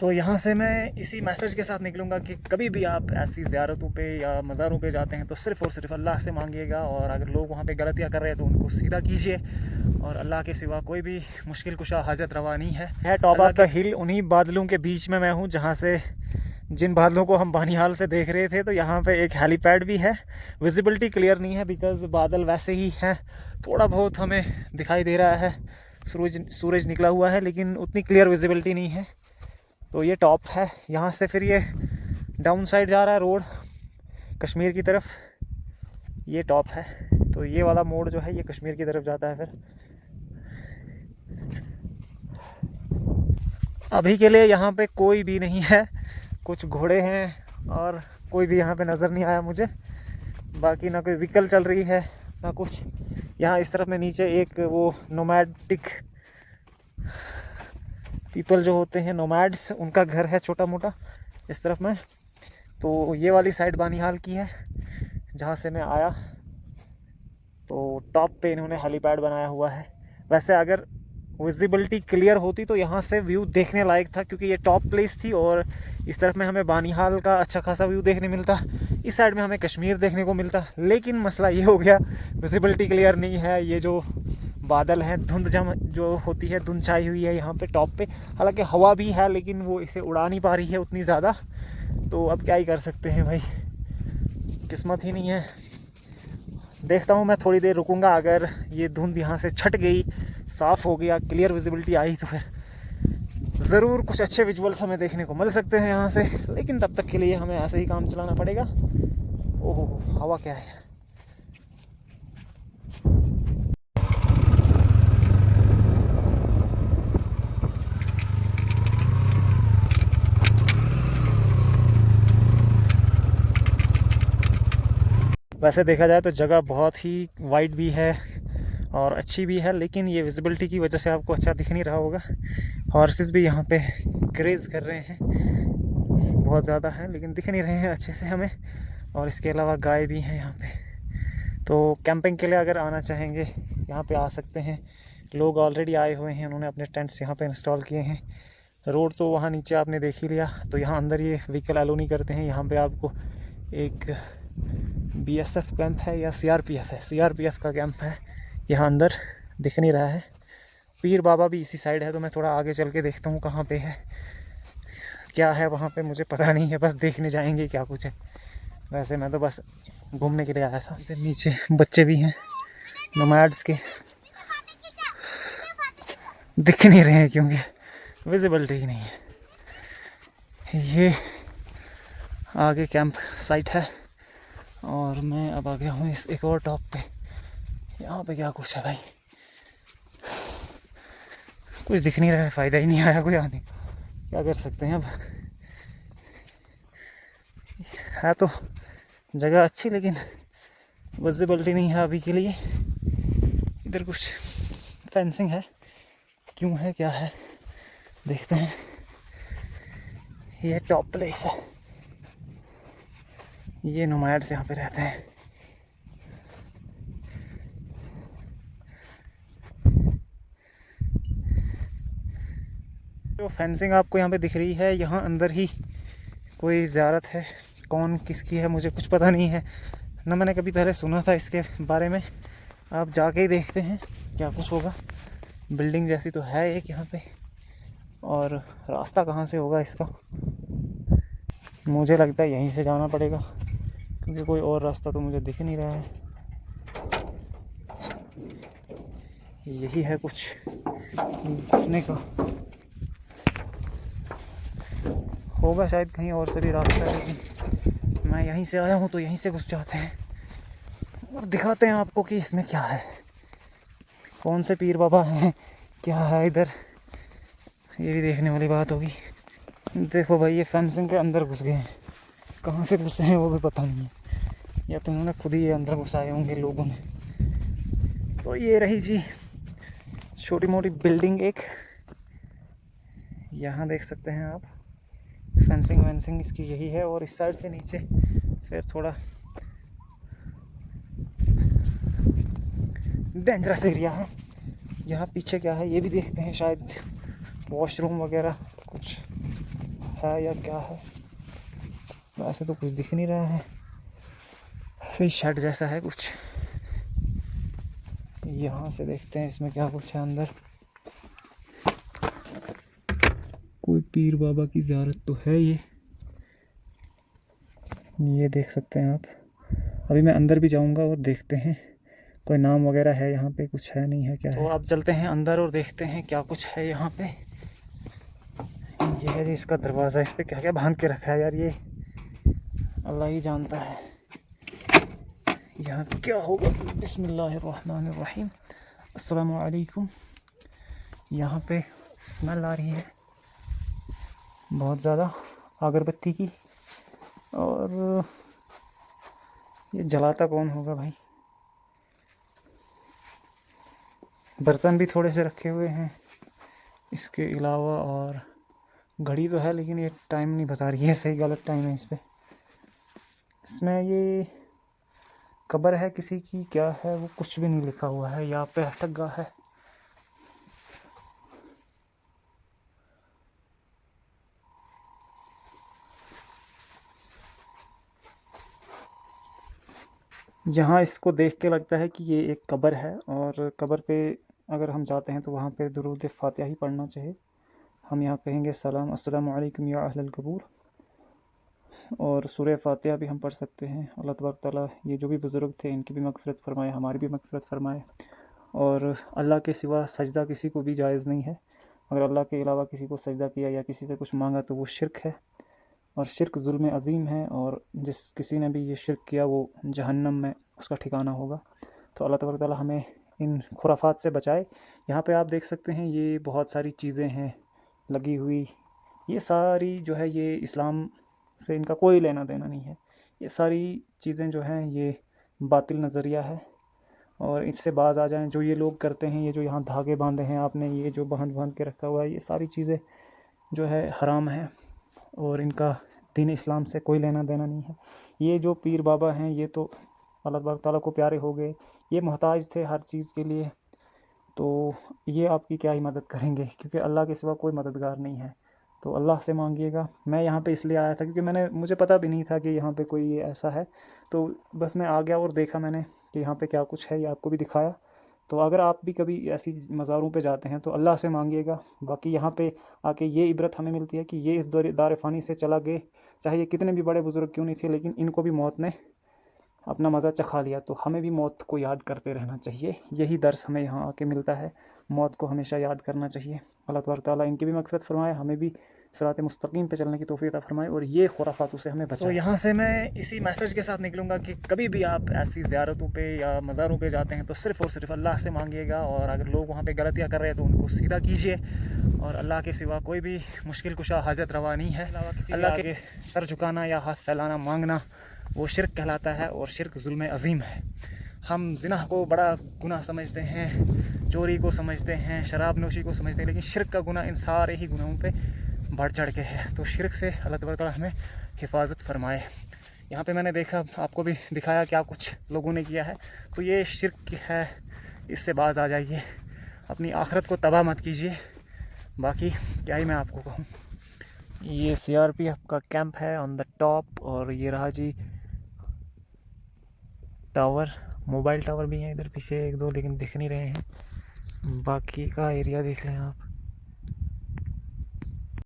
सो यहाँ से मैं इसी मैसेज के साथ निकलूँगा कि कभी भी आप ऐसी ज़ियारतों पे या मज़ारों पे जाते हैं तो सिर्फ़ और सिर्फ अल्लाह से मांगिएगा, और अगर लोग वहाँ पे गलतियाँ कर रहे हैं तो उनको सीधा कीजिए, और अल्लाह के सिवा कोई भी मुश्किल कुशा हाजत रवा नहीं है। टॉप ऑफ द हिल, उन्हीं बादलों के बीच में मैं हूँ जहाँ से जिन बादलों को हम बानिहाल से देख रहे थे। तो यहाँ पे एक हेलीपैड भी है। विजिबिलिटी क्लियर नहीं है बिकॉज़ बादल वैसे ही हैं, थोड़ा बहुत हमें दिखाई दे रहा है, सूरज निकला हुआ है, लेकिन उतनी क्लियर विजिबिलिटी नहीं है। तो ये टॉप है, यहाँ से फिर ये डाउन साइड जा रहा है रोड कश्मीर की तरफ। ये टॉप है, तो ये वाला मोड़ जो है ये कश्मीर की तरफ जाता है। फिर अभी के लिए यहाँ पे कोई भी नहीं है, कुछ घोड़े हैं और कोई भी यहाँ पे नज़र नहीं आया मुझे। बाकी ना कोई व्हीकल चल रही है ना कुछ। यहाँ इस तरफ में नीचे एक वो नोमैडिक पीपल जो होते हैं, नोमैड्स, उनका घर है छोटा मोटा इस तरफ में। तो ये वाली साइड बानिहाल की है जहाँ से मैं आया। तो टॉप पे इन्होंने हेलीपैड बनाया हुआ है। वैसे अगर विजिबिलिटी क्लियर होती तो यहाँ से व्यू देखने लायक था, क्योंकि ये टॉप प्लेस थी और इस तरफ में हमें बानिहाल का अच्छा खासा व्यू देखने मिलता, इस साइड में हमें कश्मीर देखने को मिलता। लेकिन मसला ये हो गया, विजिबिलिटी क्लियर नहीं है। ये जो बादल हैं, धुंध जो होती है, धुंध छाई हुई है यहाँ पे टॉप पे। हालांकि हवा भी है लेकिन वो इसे उड़ा नहीं पा रही है उतनी ज़्यादा। तो अब क्या ही कर सकते हैं भाई, किस्मत ही नहीं है। देखता हूँ, मैं थोड़ी देर रुकूंगा। अगर ये धुंध यहाँ से छट गई, साफ़ हो गया, क्लियर विजिबिलिटी आई, तो फिर ज़रूर कुछ अच्छे विजुअल्स हमें देखने को मिल सकते हैं यहाँ से। लेकिन तब तक के लिए हमें ऐसे ही काम चलाना पड़ेगा। ओहो, हवा क्या है। वैसे देखा जाए तो जगह बहुत ही वाइड भी है और अच्छी भी है, लेकिन ये विजिबिलिटी की वजह से आपको अच्छा दिख नहीं रहा होगा। हॉर्सेस भी यहाँ पे ग्रेज कर रहे हैं, बहुत ज़्यादा हैं, लेकिन दिख नहीं रहे हैं अच्छे से हमें। और इसके अलावा गाय भी हैं यहाँ पे। तो कैंपिंग के लिए अगर आना चाहेंगे यहाँ पे आ सकते हैं। लोग ऑलरेडी आए हुए हैं, उन्होंने अपने टेंट्स यहाँ पे इंस्टॉल किए हैं। रोड तो वहाँ नीचे आपने देख ही लिया। तो यहाँ अंदर ये व्हीकल अलो नहीं करते हैं। यहाँ पे आपको एक BSF कैंप है या CRPF है, CRPF का कैंप है यहाँ अंदर, दिख नहीं रहा है। पीर बाबा भी इसी साइड है, तो मैं थोड़ा आगे चल के देखता हूँ कहाँ पे है, क्या है वहाँ पे, मुझे पता नहीं है। बस देखने जाएंगे क्या कुछ है। वैसे मैं तो बस घूमने के लिए आया था। इधर नीचे बच्चे भी हैं नोमैड्स के, दिख नहीं रहे हैं क्योंकि विजिबिलिटी ही नहीं है। ये आगे कैंप साइट है और मैं अब आ गया हूँ इस एक और टॉप पे। यहाँ पे क्या कुछ है भाई, कुछ दिख नहीं रहा है, फ़ायदा ही नहीं आया कोई आने, क्या कर सकते हैं अब। है तो जगह अच्छी, लेकिन विजिबिलिटी नहीं है अभी के लिए। इधर कुछ फेंसिंग है, क्यों है क्या है देखते हैं। ये टॉप प्लेस है, ये नोमैड्स यहाँ पे रहते हैं। जो फेंसिंग आपको यहाँ पे दिख रही है, यहाँ अंदर ही कोई ज़ियारत है। कौन किसकी है मुझे कुछ पता नहीं है ना, मैंने कभी पहले सुना था इसके बारे में। आप जाके ही देखते हैं क्या कुछ होगा। बिल्डिंग जैसी तो है एक यहाँ पे, और रास्ता कहाँ से होगा इसका, मुझे लगता है यहीं से जाना पड़ेगा, क्योंकि कोई और रास्ता तो मुझे दिख नहीं रहा है। यही है कुछ घुसने का, होगा शायद कहीं और से भी रास्ता है, लेकिन मैं यहीं से आया हूँ तो यहीं से घुस जाते हैं। और दिखाते हैं आपको कि इसमें क्या है, कौन से पीर बाबा हैं, क्या है इधर, ये भी देखने वाली बात होगी। देखो भाई, ये फेंसिंग के अंदर घुस गए हैं, कहाँ से घुसे हैं वो भी पता नहीं है, या तो उन्होंने खुद ही ये अंदर घुसाए होंगे लोगों ने। तो ये रही जी छोटी मोटी बिल्डिंग एक, यहाँ देख सकते हैं आप। फेंसिंग वेंसिंग इसकी यही है, और इस साइड से नीचे फिर थोड़ा डेंजरस एरिया है। यहाँ पीछे क्या है ये भी देखते हैं, शायद वॉशरूम वगैरह कुछ है या क्या है, वैसे तो कुछ दिख नहीं रहा है, ऐसे ही शेड जैसा है कुछ। यहाँ से देखते हैं इसमें क्या कुछ है अंदर। कोई पीर बाबा की ज़ियारत तो है ये देख सकते हैं आप। अभी मैं अंदर भी जाऊंगा और देखते हैं कोई नाम वगैरह है यहाँ पे, कुछ है नहीं है क्या है। तो आप चलते हैं अंदर और देखते हैं क्या कुछ है यहाँ पे। ये है जी इसका दरवाज़ा, इस पे क्या क्या बांध के रखा है यार, ये अल्लाह ही जानता है यहाँ क्या होगा। बिस्मिल्लाहिर्रहमानिर्रहीम, अस्सलामु अलैकुम। यहाँ पे स्मेल आ रही है बहुत ज़्यादा अगरबत्ती की, और ये जलाता कौन होगा भाई। बर्तन भी थोड़े से रखे हुए हैं इसके अलावा, और घड़ी तो है लेकिन ये टाइम नहीं बता रही है सही गलत टाइम है इस पे। इसमें ये कब्र है किसी की, क्या है वो कुछ भी नहीं लिखा हुआ है। यहाँ पे अटक है। यहाँ इसको देख के लगता है कि ये एक कब्र है, और कब्र पे अगर हम जाते हैं तो वहाँ पे दुरूद फातिहा ही पढ़ना चाहिए। हम यहाँ कहेंगे सलाम अस्सलामु अलैकुम या अहलल कबूर, और सूरह फातिहा भी हम पढ़ सकते हैं। अल्लाह तबारक तआला ये जो भी बुज़ुर्ग थे इनकी भी मग़फ़िरत फ़रमाए, हमारी भी मग़फ़िरत फ़रमाए। और अल्लाह के सिवा सजदा किसी को भी जायज़ नहीं है। अगर अल्लाह के अलावा किसी को सजदा किया या किसी से कुछ मांगा तो वो शिरक है, और शिरक जुल्म अज़ीम है, और जिस किसी ने भी ये शिरक किया वो जहन्नम में उसका ठिकाना होगा। तो अल्लाह तबारक तआला हमें इन खुराफात से बचाए। यहाँ पे आप देख सकते हैं ये बहुत सारी चीज़ें हैं लगी हुई, ये सारी जो है ये इस्लाम से इनका कोई लेना देना नहीं है। ये सारी चीज़ें जो हैं ये बातिल नज़रिया है, और इससे बाज आ जाएं। जो ये लोग करते हैं, ये जो यहाँ धागे बांधे हैं आपने, ये जो बांध के रखा हुआ है, ये सारी चीज़ें जो है हराम है, और इनका दीन इस्लाम से कोई लेना देना नहीं है। ये जो पीर बाबा हैं ये तो अल्लाह तबारक तआला को प्यारे हो गए, ये मोहताज थे हर चीज़ के लिए, तो ये आपकी क्या ही मदद करेंगे, क्योंकि अल्लाह के सिवा कोई मददगार नहीं है। तो अल्लाह से मांगिएगा। मैं यहाँ पे इसलिए आया था क्योंकि मुझे पता भी नहीं था कि यहाँ पे कोई ऐसा है, तो बस मैं आ गया और देखा मैंने कि यहाँ पे क्या कुछ है, ये आपको भी दिखाया। तो अगर आप भी कभी ऐसी मज़ारों पे जाते हैं तो अल्लाह से मांगिएगा। बाकी यहाँ पे आके ये इबरत हमें मिलती है कि ये इस दार फ़ानी से चला गए, चाहे ये कितने भी बड़े बुज़ुर्ग क्यों नहीं थे, लेकिन इनको भी मौत ने अपना मज़ा चखा लिया। तो हमें भी मौत को याद करते रहना चाहिए, यही दर्स हमें यहाँ आके मिलता है। मौत को हमेशा याद करना चाहिए। अल्लाह तबारक तआला इनकी भी मग़फ़िरत फ़रमाए, हमें भी सिरात मुस्तकीम पे चलने की तौफ़ीक़ अता फ़रमाए, और ये खुराफातों से हमें बचाए। तो यहाँ से मैं इसी मैसेज के साथ निकलूँगा कि कभी भी आप ऐसी ज़ियारतों पे या मज़ारों पे जाते हैं तो सिर्फ़ और सिर्फ अल्लाह से मांगिएगा, और अगर लोग वहाँ पे गलतियाँ कर रहे हैं तो उनको सीधा कीजिए, और अल्लाह के सिवा कोई भी मुश्किल कुशा हाजत रवा नहीं है। अल्लाह के सर झुकाना या हाथ फैलाना मांगना वो शिरक कहलाता है, और शिरक जुल्म अज़ीम है। हम ज़िना को बड़ा गुनाह समझते हैं, चोरी को समझते हैं, शराब नोशी को समझते हैं, लेकिन शिरक का गुनाह इन सारे ही गुनाहों पे बढ़ चढ़ के है। तो शिरक से अल्लाह तबारक तआला हमें हिफाजत फरमाए। यहाँ पे मैंने देखा, आपको भी दिखाया क्या कुछ लोगों ने किया है, तो ये शिरक है, इससे बाज आ जाइए, अपनी आखिरत को तबाह मत कीजिए। बाकी क्या ही मैं आपको कहूँ। ये CRPF का कैंप है ऑन द टॉप, और ये रहा जी टावर, मोबाइल टावर भी हैं इधर पीछे एक दो, लेकिन दिख नहीं रहे हैं। बाकी का एरिया देख लें आप।